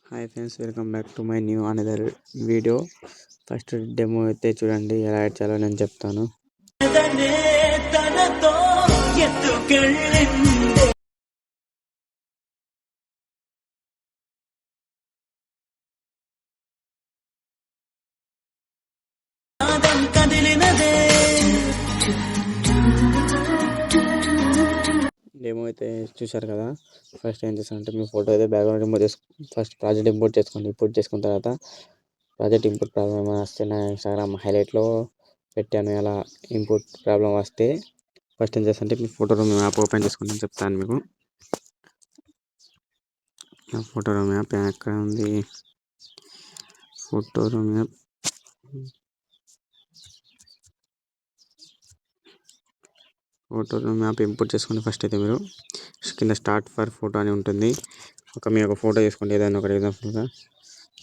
Hi friends, welcome back to my new another video. First demo అయితే చూడండి, ఎలా add చేయాలో నేను చెప్తాను. డెమో అయితే చూశారు కదా. ఫస్ట్ ఏం చేస్తానంటే, మీ ఫోటో అయితే background remove first project import చేసుకోండి. ఇంపోర్ట్ చేసుకున్న తర్వాత ప్రాజెక్ట్ ఇంపోర్ట్ ప్రాబ్లమ్ ఏమైనా వస్తే నా ఇన్స్టాగ్రామ్ హైలైట్లో పెట్టాను. ఎలా ఇంపోర్ట్ ప్రాబ్లం వస్తే ఫస్ట్ ఏం చేస్తానంటే, మీ ఫోటో రూమ్ యాప్ ఓపెన్ చేసుకుంటాను చెప్తాను మీకు. ఫోటో రూమ్ యాప్ ఎక్కడ ఉంది? ఫోటో రూమ్ యాప్ ఇంపోర్ట్ చేసుకోండి. ఫస్ట్ అయితే మీరు కింద స్టార్ట్ ఫర్ ఫోటో అని ఉంటుంది. మీరు ఒక ఫోటో తీసుకోండి, ఏదైనా ఒకటి ఎగ్జాంపుల్గా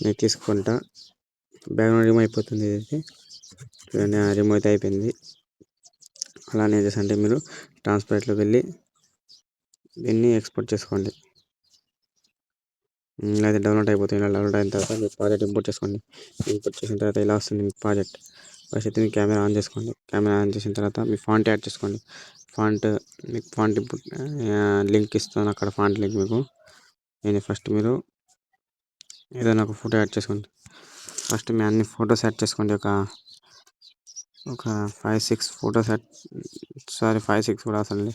నేను తీసుకుంటా. బ్యాక్గ్రౌండ్ రిమూవ్ అయిపోతుంది. ఇది చూడండి, రిమూవ్ అయితే అయిపోయింది. అలానే చేసంటే మీరు ట్రాన్స్పరెంట్లోకి వెళ్ళి దీన్ని ఎక్స్పోర్ట్ చేసుకోండి. లేదా డౌన్లోడ్ అయిపోతుంది. ఇలా డౌన్లోడ్ అయిన తర్వాత మీరు ప్రాజెక్ట్ ఇంపోర్ట్ చేసుకోండి. ఇంపోర్ట్ చేసిన తర్వాత ఇలా వస్తుంది మీ ప్రాజెక్ట్. ఫస్ట్ అయితే మీ కెమెరా ఆన్ చేసుకోండి. కెమెరా ఆన్ చేసిన తర్వాత మీ ఫాంట్ యాడ్ చేసుకోండి. మీకు ఫాంట్ ఇంపోర్ట్ లింక్ ఇస్తాను, అక్కడ ఫాంట్ లింక్ మీకు. ఫస్ట్ మీరు ఏదైనా ఒక ఫోటో యాడ్ చేసుకోండి. ఫస్ట్ మీ అన్ని ఫొటోస్ యాడ్ చేసుకోండి. ఒక 5-6 ఫొటోస్ యాడ్ 5-6 కూడా అసలు.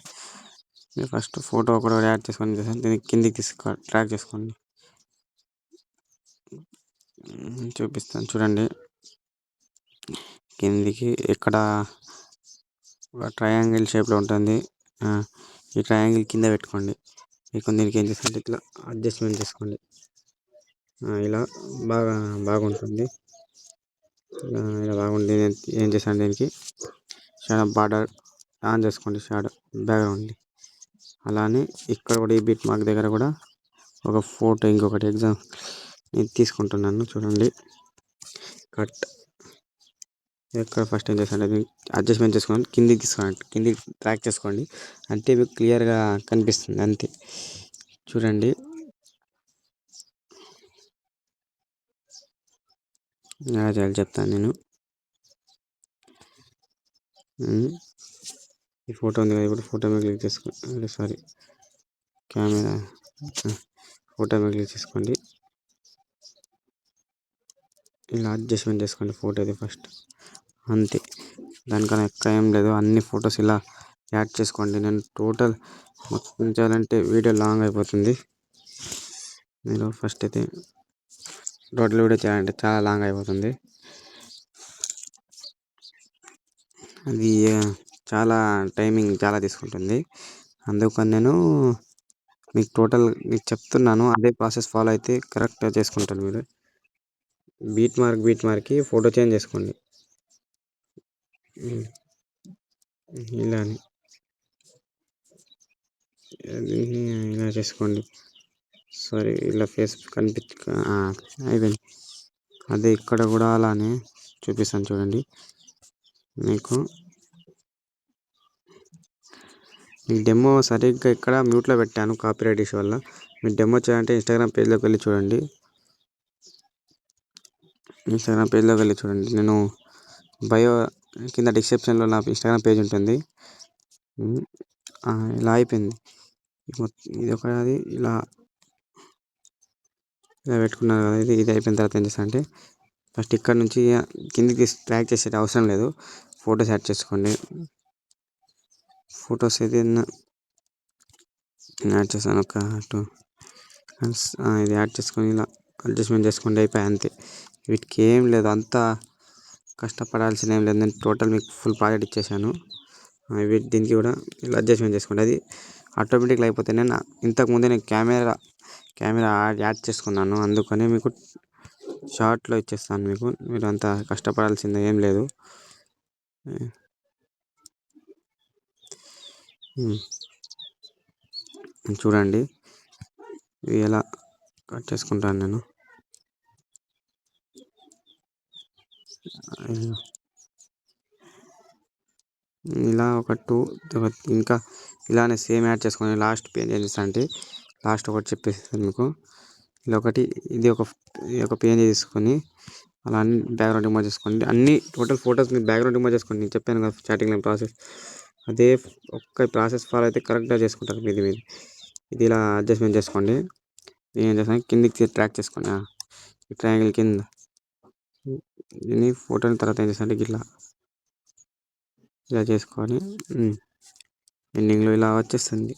మీరు ఫస్ట్ ఫోటో ఒకటి యాడ్ చేసుకోండి. దీన్ని కిందికి ట్రాక్ చేసుకోండి. చూపిస్తాను చూడండి. కిందికి ఇక్కడ ఒక ట్రయాంగిల్ షేప్లో ఉంటుంది. ఈ ట్రయాంగిల్ కింద పెట్టుకోండి. దీనికి ఏం చేస్తారంటే ఇట్లా అడ్జస్ట్మెంట్ చేసుకోండి. ఇలా బాగుంటుంది. ఇలా బాగుంది. ఏం చేశాను, దీనికి షాడో బార్డర్ ఆన్ చేసుకోండి. Shadow background. అలానే ఇక్కడ కూడా ఈ బిట్ మార్క్ దగ్గర కూడా ఒక ఫోటో ఇంకొకటి ఎగ్జామ్ నేను తీసుకుంటున్నాను. చూడండి, కట్. ఇక్కడ ఫస్ట్ ఏం చేస్తాను, అడ్జస్ట్మెంట్ చేసుకోండి. కిందికి తీసుకోండి, కిందికి ట్రాక్ చేసుకోండి. అంటే మీకు క్లియర్గా కనిపిస్తుంది అంతే. చూడండి, ఎలా చేయాలి చెప్తాను నేను. ఈ ఫోటో ఉంది కదా, ఇప్పుడు ఫోటో మీద క్లిక్ చేసుకోండి. సారీ, కెమెరా ఫోటో మీద క్లిక్ చేసుకోండి. ఇలా అడ్జస్ట్మెంట్ చేసుకోండి ఫోటో అది ఫస్ట్. అంతే, దానికన్నా ఎక్కువ ఏం లేదు. అన్ని ఫొటోస్ ఇలా యాడ్ చేసుకోండి. నేను టోటల్ మొత్తం చేయాలంటే వీడియో లాంగ్ అయిపోతుంది. మీరు ఫస్ట్ అయితే టోటల్ వీడియో చేయాలంటే చాలా లాంగ్ అయిపోతుంది. అది చాలా టైమింగ్ చాలా తీసుకుంటుంది. అందుకని నేను మీకు చెప్తున్నాను, అదే ప్రాసెస్ ఫాలో అయితే కరెక్ట్గా చేసుకుంటాను. మీరు బీట్ మార్క్కి ఫోటో చేంజ్ చేసుకోండి. ఇలా చేసుకోండి. సారీ, ఇలా ఫేస్ అయిపోయింది. అదే ఇక్కడ కూడా అలానే చూపిస్తాను చూడండి. మీకు డెమో సరిగ్గా ఇక్కడ మ్యూట్లో పెట్టాను కాపీరైట్ ఇష్యూ వల్ల. మీరు డెమో చేయాలంటే ఇన్స్టాగ్రామ్ పేజ్లోకి వెళ్ళి చూడండి. నేను బయో కింద డిస్క్రిప్షన్లో నా ఇన్స్టాగ్రామ్ పేజ్ ఉంటుంది. ఇలా అయిపోయింది. ఇది ఒకటి ఇలా పెట్టుకున్నారు కదా. ఇది అయిపోయిన తర్వాత ఏం చేస్తానంటే, ఫస్ట్ ఇక్కడ నుంచి కిందికి ట్రాక్ చేసే అవసరం లేదు. ఫొటోస్ యాడ్ చేసుకోండి. ఫొటోస్ అయితే యాడ్ చేశాను. ఒక 2 ఇది యాడ్ చేసుకొని ఇలా అడ్జస్ట్మెంట్ చేసుకోండి. అయిపోయి అంతే. వీటికి ఏం లేదు, అంతా కష్టపడాల్సిన ఏం లేదు. నేను టోటల్ మీకు ఫుల్ ప్రాజెక్ట్ ఇచ్చేసాను. దీనికి కూడా ఇలా అడ్జస్ట్మెంట్ చేసుకోండి. అది ఆటోమేటిక్గా అయిపోతే నేను ఇంతకుముందే నేను కెమెరా యాడ్ చేసుకున్నాను. అందుకని మీకు షార్ట్లో ఇచ్చేస్తాను. మీరు అంత కష్టపడాల్సింది ఏం లేదు. చూడండి, ఇవి ఎలా కట్ చేసుకుంటాను నేను. ఇలా ఒక 2 ఇంకా ఇలానే సేమ్ యాడ్ చేసుకొని లాస్ట్ పేజ్ ఏం చేస్తా అంటే, లాస్ట్ ఒకటి చెప్పేస్తాను మీకు. ఇలా ఒకటి ఇది ఒక పేజ్ తీసుకొని అలా అన్ని బ్యాక్గ్రౌండ్ రిమూవ్ చేసుకోండి. అన్ని టోటల్ ఫొటోస్ మీరు బ్యాక్గ్రౌండ్ రిమూవ్ చేసుకోండి. నేను చెప్పాను కదా స్టార్టింగ్లో ప్రాసెస్, అదే ఒక్క ప్రాసెస్ ఫాలో అయితే కరెక్ట్గా చేసుకుంటారు. మీరు ఇది ఇలా అడ్జస్ట్మెంట్ చేసుకోండి. నేను ఏం చేస్తాను, కిందికి ట్రాక్ చేసుకోండి. ఈ ట్రయాంగిల్ కింద దీన్ని ఫోటోని తర్వాత ఏం చేస్తాను అంటే ఇలా చేసుకొని ఎండింగ్లో ఇలా వచ్చేస్తుంది.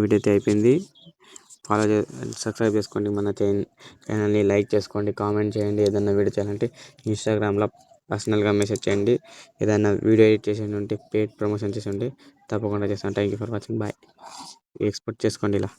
వీడియో అయితే అయిపోయింది. సబ్స్క్రైబ్ చేసుకోండి మన ఛానల్ని, లైక్ చేసుకోండి, కామెంట్ చేయండి. ఏదైనా వీడియో చేయాలంటే ఇన్స్టాగ్రామ్లో పర్సనల్గా మెసేజ్ చేయండి. ఏదైనా వీడియో ఎడిట్ చేసి ఉంటే, పేడ్ ప్రమోషన్ చేసి ఉంటే తప్పకుండా చేస్తాను. Thank you for watching. Bye. Export చేసుకోండి ఇలా.